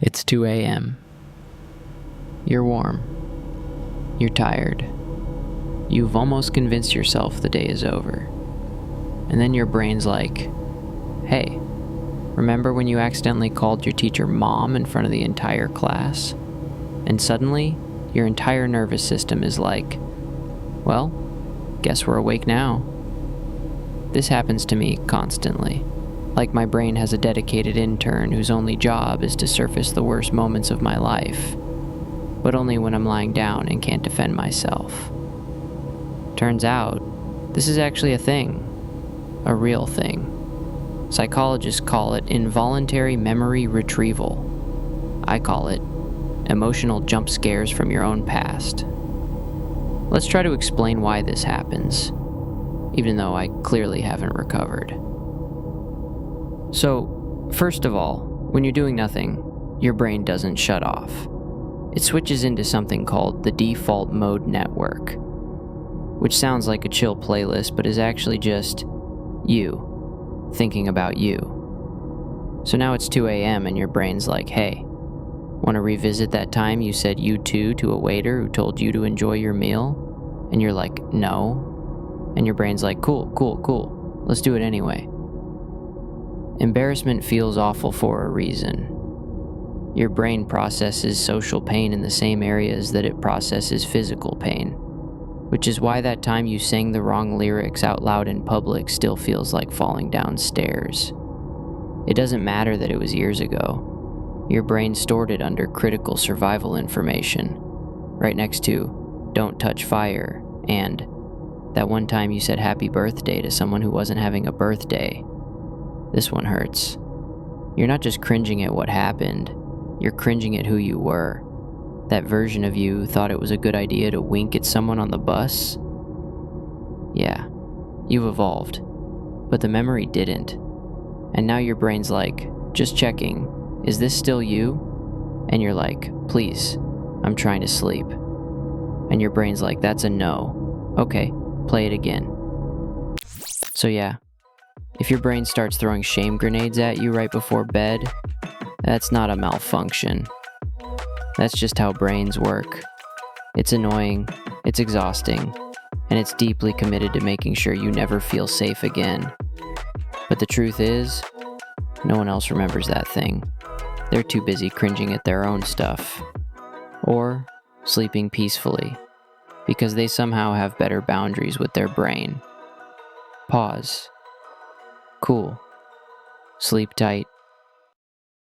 It's 2 a.m. You're warm. You're tired. You've almost convinced yourself the day is over. And then your brain's like, hey, remember when you accidentally called your teacher mom in front of the entire class? And suddenly, your entire nervous system is like, well, guess we're awake now. This happens to me constantly. Like my brain has a dedicated intern whose only job is to surface the worst moments of my life, but only when I'm lying down and can't defend myself. Turns out, this is actually a thing. A real thing. Psychologists call it involuntary memory retrieval. I call it emotional jump scares from your own past. Let's try to explain why this happens, even though I clearly haven't recovered. So, first of all, when you're doing nothing, your brain doesn't shut off. It switches into something called the default mode network, which sounds like a chill playlist, but is actually just you thinking about you. So now it's 2 a.m. and your brain's like, hey, want to revisit that time you said you too to a waiter who told you to enjoy your meal? And you're like, no. And your brain's like, cool. Let's do it anyway. Embarrassment feels awful for a reason. Your brain processes social pain in the same areas that it processes physical pain, which is why that time you sang the wrong lyrics out loud in public still feels like falling down stairs. It doesn't matter that it was years ago. Your brain stored it under critical survival information, right next to "don't touch fire" and that one time you said happy birthday to someone who wasn't having a birthday. This one hurts. You're not just cringing at what happened, you're cringing at who you were. That version of you who thought it was a good idea to wink at someone on the bus? Yeah, you've evolved, but the memory didn't. And now your brain's like, just checking, is this still you? And you're like, please, I'm trying to sleep. And your brain's like, that's a no. Okay, play it again. So yeah, if your brain starts throwing shame grenades at you right before bed, that's not a malfunction. That's just how brains work. It's annoying, it's exhausting, and it's deeply committed to making sure you never feel safe again. But the truth is, no one else remembers that thing. They're too busy cringing at their own stuff. Or sleeping peacefully, because they somehow have better boundaries with their brain. Pause. Cool. Sleep tight.